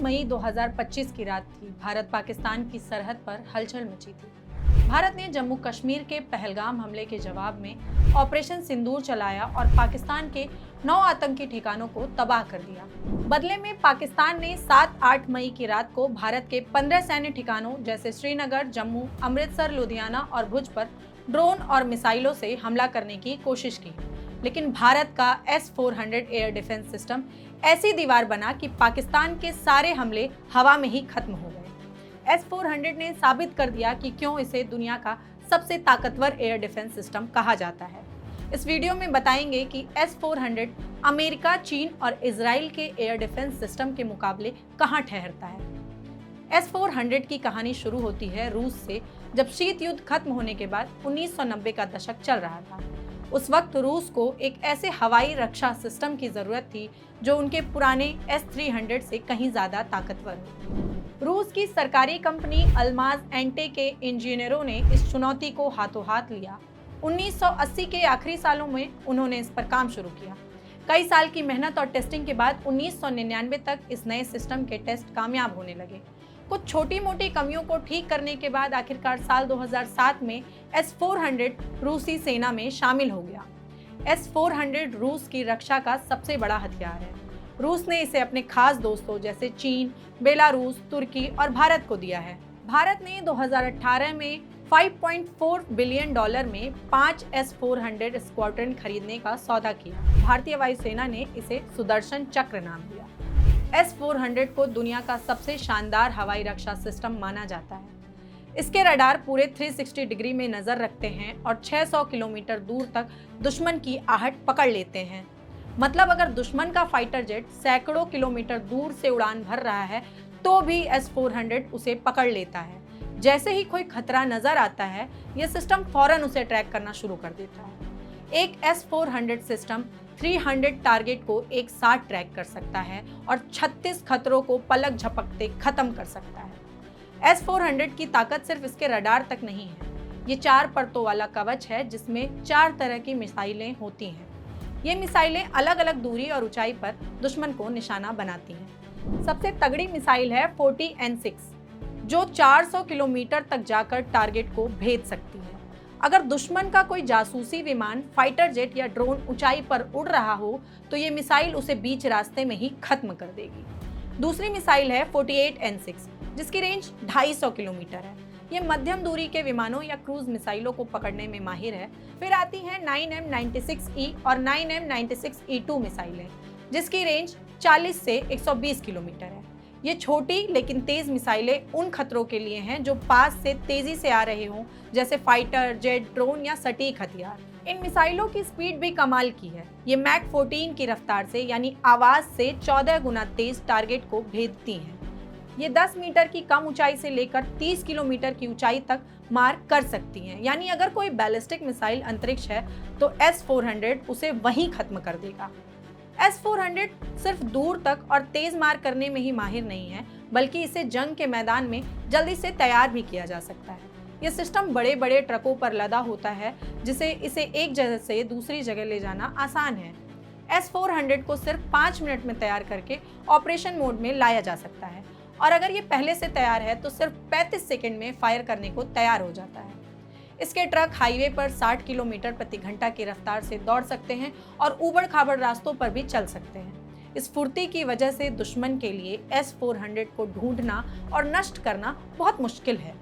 मई 2025 की रात थी। भारत पाकिस्तान की सरहद पर हलचल मची थी। भारत ने जम्मू कश्मीर के पहलगाम हमले के जवाब में ऑपरेशन सिंदूर चलाया और पाकिस्तान के 9 आतंकी ठिकानों को तबाह कर दिया। बदले में पाकिस्तान ने 7-8 मई की रात को भारत के 15 सैन्य ठिकानों जैसे श्रीनगर, जम्मू, अमृतसर, लुधियाना और भुज पर ड्रोन और मिसाइलों से हमला करने की कोशिश की। लेकिन भारत का S-400 एयर डिफेंस सिस्टम ऐसी दीवार बना कि पाकिस्तान के सारे हमले हवा में ही खत्म हो गए। S-400 ने साबित कर दिया कि क्यों इसे दुनिया का सबसे ताकतवर एयर डिफेंस सिस्टम कहा जाता है। इस वीडियो में बताएंगे कि S-400 अमेरिका, चीन और इजराइल के एयर डिफेंस सिस्टम के मुकाबले कहां ठहरता है। S-400 की कहानी शुरू होती है रूस से, जब शीत युद्ध खत्म होने के बाद 1990 का दशक चल रहा था। उस वक्त रूस को एक ऐसे हवाई रक्षा सिस्टम की जरूरत थी जो उनके पुराने S-300 से कहीं ज्यादा ताकतवर हो। रूस की सरकारी कंपनी अल्माज एंटे के इंजीनियरों ने इस चुनौती को हाथों हाथ लिया। 1980 के आखिरी सालों में उन्होंने इस पर काम शुरू किया। कई साल की मेहनत और टेस्टिंग के बाद 1999 तक इस नए सिस्टम के टेस्ट कामयाब होने लगे। कुछ छोटी मोटी कमियों को ठीक करने के बाद आखिरकार साल 2007 में S-400 रूसी सेना में शामिल हो गया। S-400 रूस की रक्षा का सबसे बड़ा हथियार है। रूस ने इसे अपने खास दोस्तों जैसे चीन, बेलारूस, तुर्की और भारत को दिया है। भारत ने 2018 में $5.4 बिलियन में 5 S-400 स्क्वाड्रन खरीदने का सौदा किया। भारतीय वायुसेना ने इसे सुदर्शन चक्र नाम दिया। S-400 को दुनिया का सबसे शानदार हवाई रक्षा सिस्टम माना जाता है। इसके रडार पूरे 360 डिग्री में नजर रखते हैं और 600 किलोमीटर दूर तक दुश्मन की आहट पकड़ लेते हैं। मतलब अगर दुश्मन का फाइटर जेट सैकड़ों किलोमीटर दूर से उड़ान भर रहा है तो भी S-400 उसे पकड़ लेता है। जैसे ही कोई खतरा नजर आता है, यह सिस्टम फौरन उसे ट्रैक करना शुरू कर देता है। एक S-400 सिस्टम 300 टारगेट को एक साथ ट्रैक कर सकता है और 36 खतरों को पलक झपकते खत्म कर सकता है। S-400 की ताकत सिर्फ इसके रडार तक नहीं है। ये 4 परतों वाला कवच है जिसमें 4 तरह की मिसाइलें होती हैं। ये मिसाइलें अलग अलग दूरी और ऊंचाई पर दुश्मन को निशाना बनाती हैं। सबसे तगड़ी मिसाइल है 40N6 जो 400 किलोमीटर तक जाकर टारगेट को भेद सकती है। अगर दुश्मन का कोई जासूसी विमान, फाइटर जेट या ड्रोन ऊंचाई पर उड़ रहा हो तो ये मिसाइल उसे बीच रास्ते में ही खत्म कर देगी। दूसरी मिसाइल है 48N6 जिसकी रेंज 250 किलोमीटर है। ये मध्यम दूरी के विमानों या क्रूज मिसाइलों को पकड़ने में माहिर है। फिर आती है 9M96E और 9M96E2 मिसाइलें जिसकी रेंज 40 से 120 किलोमीटर है। ये छोटी लेकिन तेज मिसाइलें उन खतरों के लिए हैं जो पास से तेजी से आ रहे हों, जैसे फाइटर जेट, ड्रोन या सटीक हथियार। इन मिसाइलों की स्पीड भी कमाल की है। ये मैक 14 की रफ्तार से यानी आवाज से 14 गुना तेज टारगेट को भेदती हैं। ये 10 मीटर की कम ऊंचाई से लेकर 30 किलोमीटर की ऊंचाई तक मार कर सकती हैं। यानी अगर कोई बैलिस्टिक मिसाइल अंतरिक्ष है तो S-400 उसे वहीं खत्म कर देगा। S-400 सिर्फ दूर तक और तेज मार करने में ही माहिर नहीं है, बल्कि इसे जंग के मैदान में जल्दी से तैयार भी किया जा सकता है। यह सिस्टम बड़े बड़े ट्रकों पर लदा होता है जिसे इसे एक जगह से दूसरी जगह ले जाना आसान है। S-400 को सिर्फ 5 मिनट में तैयार करके ऑपरेशन मोड में लाया जा सकता है और अगर ये पहले से तैयार है तो सिर्फ 35 सेकंड में फायर करने को तैयार हो जाता है। इसके ट्रक हाईवे पर 60 किलोमीटर प्रति घंटा की रफ्तार से दौड़ सकते हैं और ऊबड़ खाबड़ रास्तों पर भी चल सकते हैं। इस फुर्ती की वजह से दुश्मन के लिए S-400 को ढूंढना और नष्ट करना बहुत मुश्किल है।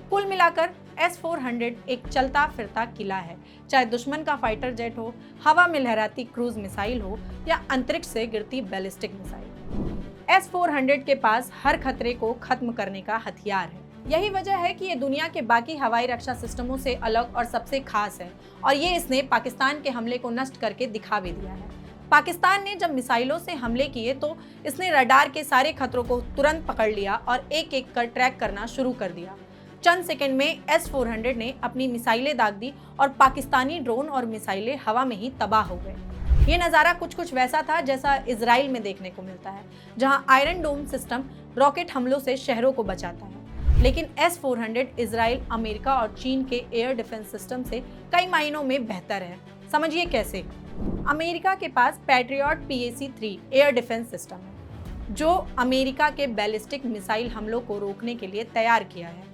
कुल मिलाकर S-400 एक चलता फिरता किला है, चाहे दुश्मन का फाइटर जेट हो, हवा में लहराती क्रूज मिसाइल हो या अंतरिक्ष से गिरती बैलिस्टिक मिसाइल। S-400 के पास हर खतरे को खत्म करने का हथियार है। यही वजह है कि ये दुनिया के बाकी हवाई रक्षा सिस्टमों से अलग और सबसे खास है और ये इसने पाकिस्तान के हमले को नष्ट करके दिखा भी दिया है। पाकिस्तान ने जब मिसाइलों से हमले किए तो इसने रडार के सारे खतरों को तुरंत पकड़ लिया और एक एक कर ट्रैक करना शुरू कर दिया। चंद सेकंड में S-400 ने अपनी मिसाइलें दाग दी और पाकिस्तानी ड्रोन और मिसाइलें हवा में ही तबाह हो गए। ये नज़ारा कुछ वैसा था जैसा इजराइल में देखने को मिलता है, जहां आयरन डोम सिस्टम रॉकेट हमलों से शहरों को बचाता है। लेकिन S-400 इजराइल, अमेरिका और चीन के एयर डिफेंस सिस्टम से कई मायनों में बेहतर है। समझिए कैसे। अमेरिका के पास Patriot PAC-3 air defence system है। जो अमेरिका के बैलिस्टिक मिसाइल हमलों को रोकने के लिए तैयार किया है।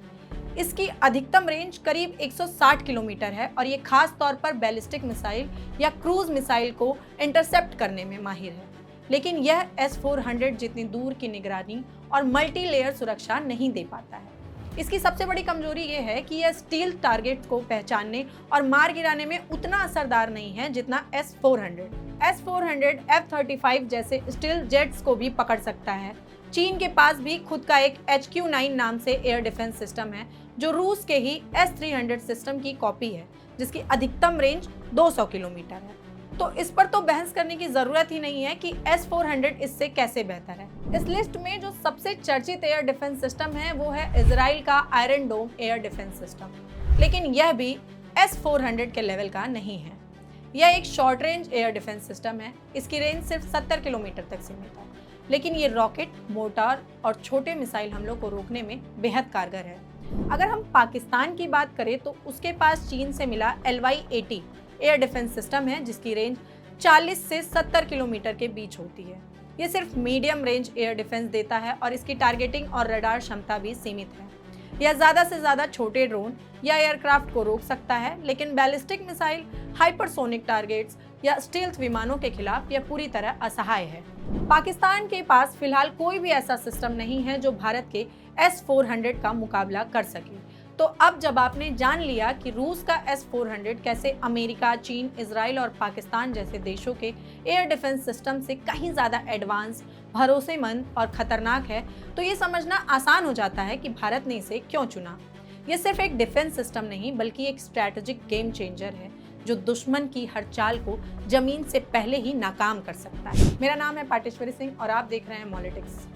इसकी अधिकतम रेंज करीब 160 किलोमीटर है और ये खास तौर पर बैलिस्टिक मिसाइल या क्रूज मिसाइल को इंटरसेप्ट करने में माहिर है। लेकिन यह S-400 जितनी दूर की निगरानी और मल्टी लेयर सुरक्षा नहीं दे पाता है। इसकी सबसे बड़ी कमजोरी ये है कि यह स्टील टारगेट को पहचानने और मार गिराने में उतना असरदार नहीं है जितना S-400। S-400 F-35 जैसे स्टील जेट्स को भी पकड़ सकता है। चीन के पास भी खुद का एक HQ-9 नाम से एयर डिफेंस सिस्टम है, जो रूस के ही S-300 सिस्टम की कॉपी है, जिसकी अधिकतम रेंज 200 किलोमीटर है। तो इस पर तो बहस करने की जरूरत ही नहीं है कि S-400 इससे कैसे बेहतर है। इस लिस्ट में जो सबसे चर्चित एयर डिफेंस सिस्टम है वो है इजराइल का आयरन डोम एयर डिफेंस सिस्टम, लेकिन यह भी S-400 के लेवल का नहीं है। यह एक short range air defence system है। इसकी रेंज सिर्फ 70 किलोमीटर तक सीमित है, लेकिन ये रॉकेट, मोर्टार और छोटे मिसाइल हमलों को रोकने में बेहद कारगर है। अगर हम पाकिस्तान की बात करें तो उसके पास चीन से मिला LY-80 एयर डिफेंस सिस्टम है, जिसकी रेंज 40 से 70 किलोमीटर के बीच होती है। ये सिर्फ मीडियम रेंज एयर डिफेंस देता है और इसकी टारगेटिंग और रडार क्षमता भी सीमित है। यह ज़्यादा से ज़्यादा छोटे ड्रोन या एयरक्राफ्ट को रोक सकता है, लेकिन बैलिस्टिक मिसाइल, हाइपरसोनिक टारगेट्स या स्टील्थ विमानों के खिलाफ यह पूरी तरह असहाय है। पाकिस्तान के पास फिलहाल कोई भी ऐसा सिस्टम नहीं है जो भारत के S-400 का मुकाबला कर सके। तो अब जब आपने जान लिया कि रूस का S-400 कैसे अमेरिका, चीन, इजराइल और पाकिस्तान जैसे देशों के एयर डिफेंस सिस्टम से कहीं ज़्यादा एडवांस, भरोसेमंद और खतरनाक है, तो ये समझना आसान हो जाता है कि भारत ने इसे क्यों चुना। ये सिर्फ एक डिफेंस सिस्टम नहीं, बल्कि एक स्ट्रैटेजिक गेम चेंजर है जो दुश्मन की हर चाल को जमीन से पहले ही नाकाम कर सकता है। मेरा नाम है पाटेश्वरी सिंह और आप देख रहे हैं मॉलिटिक्स।